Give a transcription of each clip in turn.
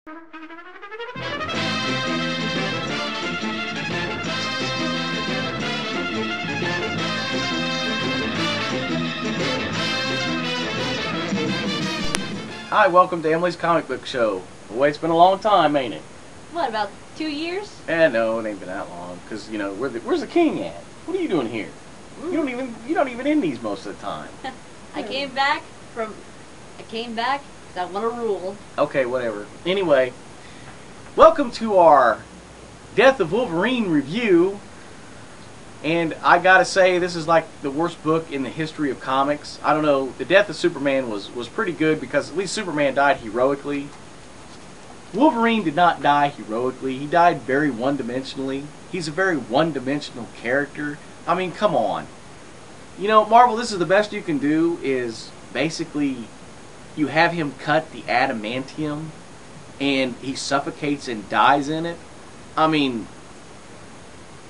Hi, welcome to Emily's Comic Book Show. Boy, it's been a long time, ain't it? What, about 2 years? No, it ain't been that long. Cause you know, where's the king at? What are you doing here? You don't even end these most of the time. I came back because I want to rule. Okay, whatever. Anyway, welcome to our Death of Wolverine review. And I gotta say, this is like the worst book in the history of comics. I don't know, the Death of Superman was pretty good because at least Superman died heroically. Wolverine did not die heroically. He died very one-dimensionally. He's a very one-dimensional character. I mean, come on. You know, Marvel, this is the best you can do is basically you have him cut the adamantium and he suffocates and dies in it. I mean,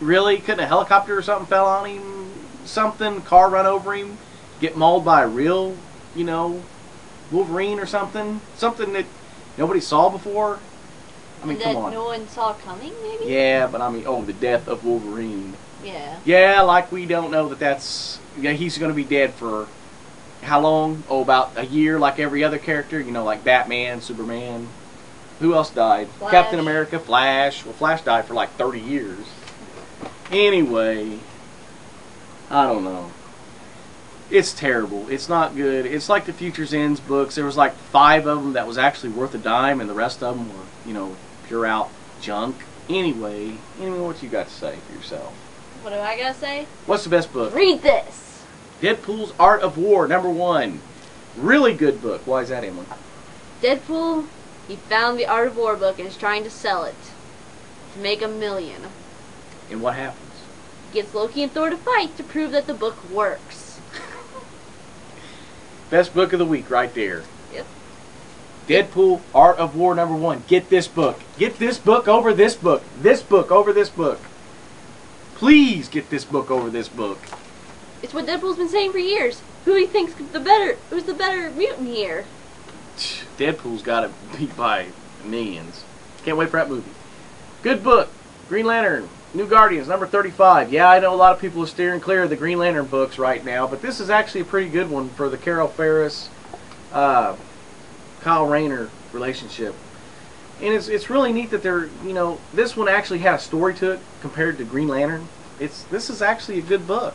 really? Couldn't a helicopter or something fell on him? Something, car run over him? Get mauled by a real, you know, Wolverine or something? Something that nobody saw before? I mean, come on. That no one saw coming, maybe? Yeah, but I mean, oh, the death of Wolverine. Yeah. Yeah, like we don't know that's... Yeah, he's going to be dead for how long? Oh, about a year, like every other character. You know, like Batman, Superman. Who else died? Flash. Captain America, Flash. Well, Flash died for like 30 years. Anyway, I don't know. It's terrible. It's not good. It's like the Future's Ends books. There was like 5 of them that was actually worth a dime, and the rest of them were, you know, pure out junk. Anyway, what you got to say for yourself? What do I gotta say? What's the best book? Read this! Deadpool's Art of War, #1. Really good book. Why is that, Emily? Deadpool, he found the Art of War book and is trying to sell it to make $1 million. And what happens? He gets Loki and Thor to fight to prove that the book works. Best book of the week right there. Yep. Deadpool, Art of War, #1. Get this book. Get this book over this book. This book over this book. Please get this book over this book. It's what Deadpool's been saying for years. Who's the better mutant here? Deadpool's got to beat by millions. Can't wait for that movie. Good book. Green Lantern, New Guardians, #35. Yeah, I know a lot of people are steering clear of the Green Lantern books right now, but this is actually a pretty good one for the Carol Ferris, Kyle Rayner relationship. And it's really neat that they're, you know, this one actually had a story to it compared to Green Lantern. This is actually a good book.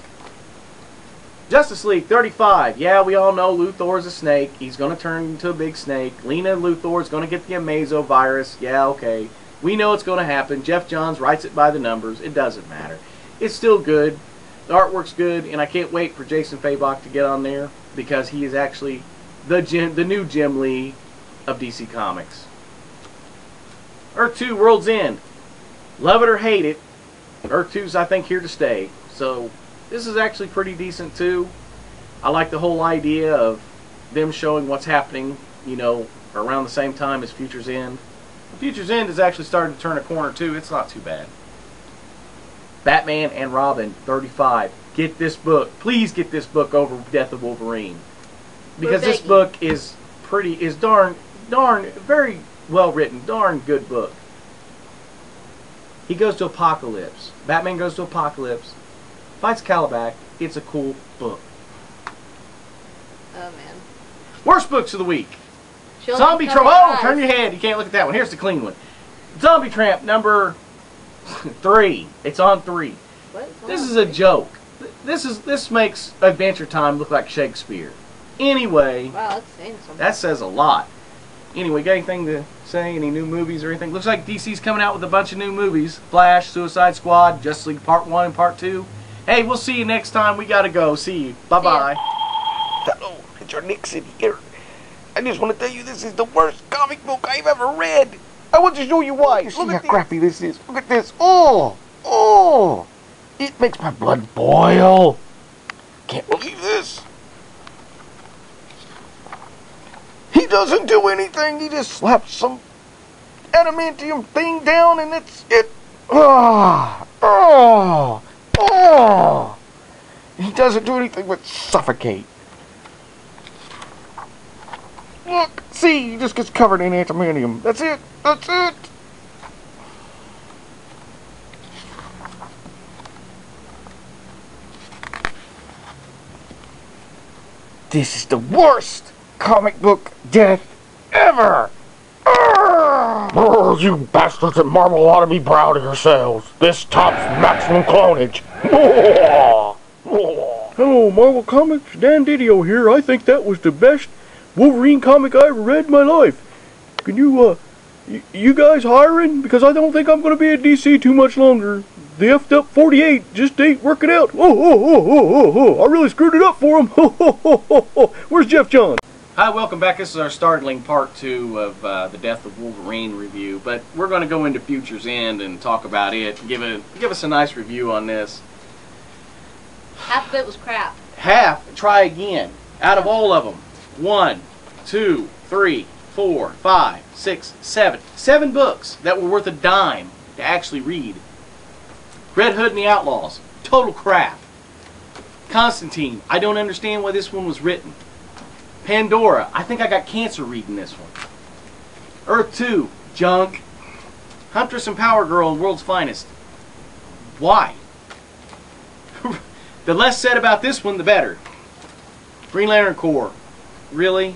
Justice League, 35. Yeah, we all know Luthor's a snake. He's going to turn into a big snake. Lena Luthor's going to get the Amazo virus. Yeah, okay. We know it's going to happen. Jeff Johns writes it by the numbers. It doesn't matter. It's still good. The artwork's good, and I can't wait for Jason Fabok to get on there because he is actually the new Jim Lee of DC Comics. Earth 2, World's End. Love it or hate it, Earth 2's, I think, here to stay. So, this is actually pretty decent, too. I like the whole idea of them showing what's happening, you know, around the same time as Future's End. Future's End has actually started to turn a corner, too. It's not too bad. Batman and Robin, 35. Get this book. Please get this book over Death of Wolverine. Because this book is darn, very well written, darn good book. He goes to Apocalypse. Batman goes to Apocalypse. Fights Calabac. It's a cool book. Oh man. Worst books of the week. Zombie Tramp. Oh, turn your head. You can't look at that one. Here's the clean one. Zombie Tramp, #3. It's on 3. What? This is a joke. This makes Adventure Time look like Shakespeare. Anyway, Wow, that's saying something. that says a lot. Anyway, got anything to say? Any new movies or anything? Looks like DC's coming out with a bunch of new movies. Flash, Suicide Squad, Justice League Part 1 and Part 2. Hey, we'll see you next time. We gotta go. See you. Bye-bye. Hello, Mr. Nixon here. I just want to tell you this is the worst comic book I've ever read. I want to show you why. You see how crappy this is? Look at this. Oh! It makes my blood boil. Can't believe this. He doesn't do anything. He just slaps some adamantium thing down and it's it. He doesn't do anything but suffocate. Look, See, he just gets covered in adamantium. That's it. That's it. This is the worst comic book death ever. Oh, you bastards at Marvel ought to be proud of yourselves. This tops maximum clonage. Hello, Marvel Comics. Dan Didio here. I think that was the best Wolverine comic I ever read in my life. Can you guys hiring? Because I don't think I'm going to be at DC too much longer. The effed up 48 just ain't working out. I really screwed it up for him. Where's Jeff John? Hi, welcome back. This is our startling part 2 of the Death of Wolverine review, but we're going to go into Future's End and talk about it. Give us a nice review on this. Half of it was crap. Half? Try again. Out of all of them. 1, 2, 3, 4, 5, 6, 7. 7 books that were worth a dime to actually read. Red Hood and the Outlaws. Total crap. Constantine. I don't understand why this one was written. Pandora. I think I got cancer reading this one. Earth 2. Junk. Huntress and Power Girl and World's Finest. Why? The less said about this one, the better. Green Lantern Corps. Really?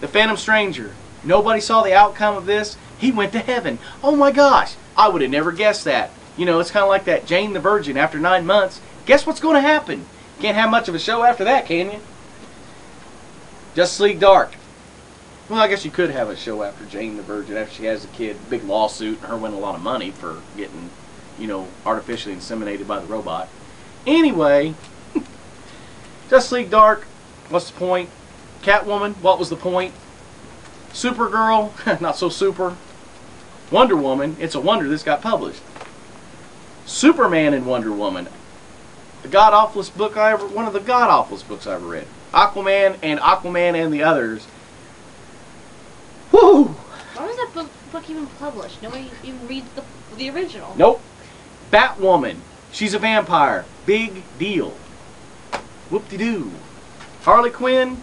The Phantom Stranger. Nobody saw the outcome of this. He went to heaven. Oh my gosh. I would have never guessed that. You know, it's kind of like that Jane the Virgin after 9 months. Guess what's going to happen? Can't have much of a show after that, can you? Justice League Dark. Well, I guess you could have a show after Jane the Virgin after she has a kid. Big lawsuit and her winning a lot of money for getting, you know, artificially inseminated by the robot. Anyway, Justice League Dark. What's the point? Catwoman. What was the point? Supergirl. Not so super. Wonder Woman. It's a wonder this got published. Superman and Wonder Woman. The god-awfulest book I ever, one of the god-awfulest books I ever read. Aquaman and the Others. Woo! Why was that book even published? Nobody even reads the original. Nope. Batwoman. She's a vampire. Big deal. Whoop-de-doo. Harley Quinn.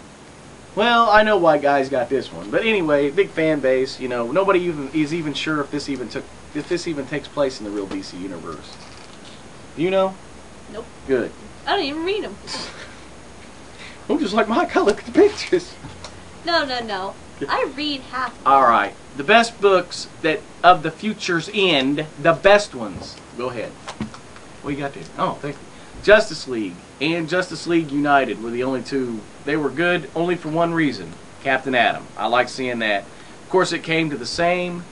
Well, I know why guys got this one. But anyway, big fan base. You know, nobody is even sure if this even takes place in the real DC universe. Do you know? Nope. Good. I don't even read them. I'm just like Mike. I look at the pictures. No. I read half of them. All right. The best books that of the Future's End, the best ones. Go ahead. What you got there? Oh, thank you. Justice League and Justice League United were the only two. They were good only for one reason. Captain Atom. I like seeing that. Of course, it came to the same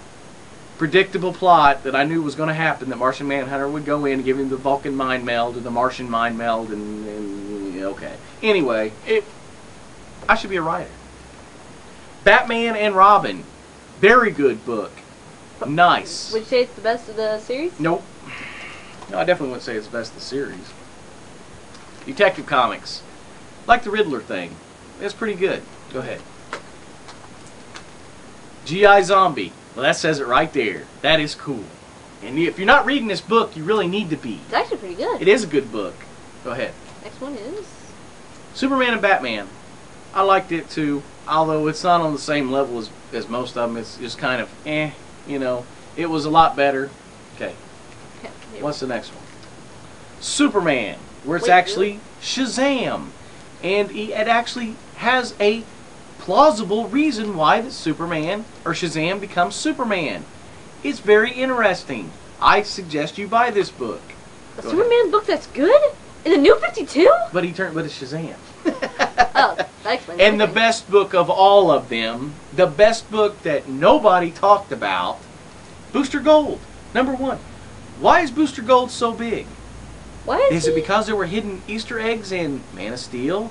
predictable plot that I knew was going to happen, that Martian Manhunter would go in and give him the Vulcan mind meld or the Martian mind meld, and okay. Anyway, I should be a writer. Batman and Robin. Very good book. Nice. Would you say it's the best of the series? Nope. No, I definitely wouldn't say it's the best of the series. Detective Comics. Like the Riddler thing. It's pretty good. Go ahead. G.I. Zombie. Well, that says it right there. That is cool. And if you're not reading this book, you really need to be. It's actually pretty good. It is a good book. Go ahead. Next one is Superman and Batman. I liked it too, although it's not on the same level as most of them. It's just kind of you know. It was a lot better. Okay. What's the next one? Superman, where it's actually Shazam. And it actually has a plausible reason why the Superman or Shazam becomes Superman. It's very interesting. I suggest you buy this book. a Superman book that's good in the New 52. But it's Shazam. Oh, that explains And the everything. best book of all of them, the best book that nobody talked about, Booster Gold, #1. Why is Booster Gold so big? Why Is it because there were hidden Easter eggs in Man of Steel?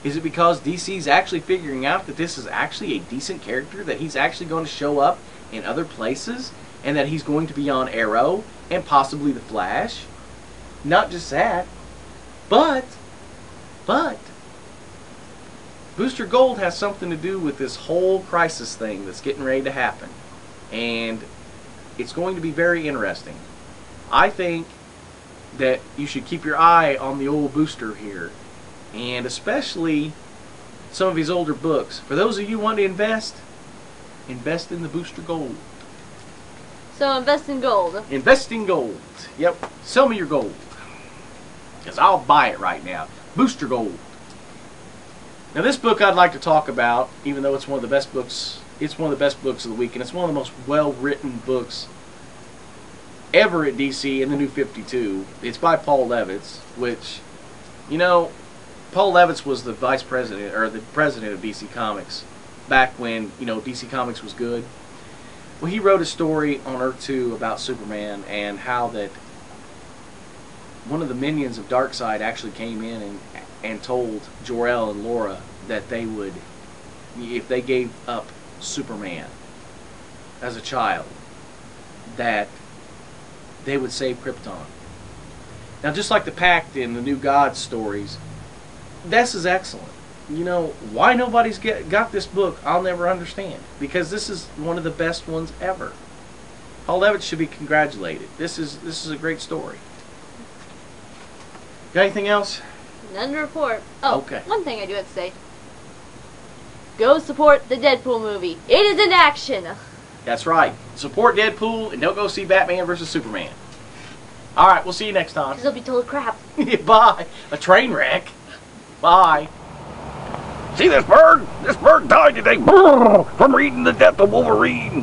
Is it because DC's actually figuring out that this is actually a decent character, that he's actually going to show up in other places, and that he's going to be on Arrow, and possibly The Flash? Not just that, but, Booster Gold has something to do with this whole crisis thing that's getting ready to happen. And it's going to be very interesting. I think that you should keep your eye on the old Booster here. And especially some of his older books. For those of you who want to invest in the Booster Gold. So invest in gold. Invest in gold. Yep. Sell me your gold. Because I'll buy it right now. Booster Gold. Now this book I'd like to talk about, even though it's one of the best books, it's one of the best books of the week, and it's one of the most well-written books ever at DC in the New 52. It's by Paul Levitz, which, you know, Paul Levitz was the vice president, or the president of DC Comics, back when, you know, DC Comics was good. Well, he wrote a story on Earth 2 about Superman, and how that one of the minions of Darkseid actually came in and told Jor-El and Laura that they would, if they gave up Superman as a child, that they would save Krypton. Now, just like the Pact in the New Gods stories, this is excellent. You know, why nobody's got this book, I'll never understand. Because this is one of the best ones ever. Paul Levitz should be congratulated. This is a great story. Got anything else? None to report. Oh, okay. One thing I do have to say. Go support the Deadpool movie. It is in action. That's right. Support Deadpool and don't go see Batman vs. Superman. Alright, we'll see you next time. Because they'll be total crap. Bye. A train wreck. Bye. See this bird? This bird died today from reading the death of Wolverine.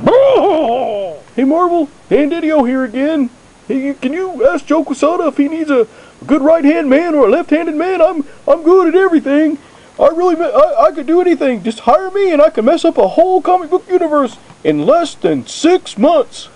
Hey Marvel, Dan Didio here again. Hey, can you ask Joe Quesada if he needs a good right-hand man or a left-handed man? I'm good at everything. I could do anything. Just hire me and I can mess up a whole comic book universe in less than 6 months.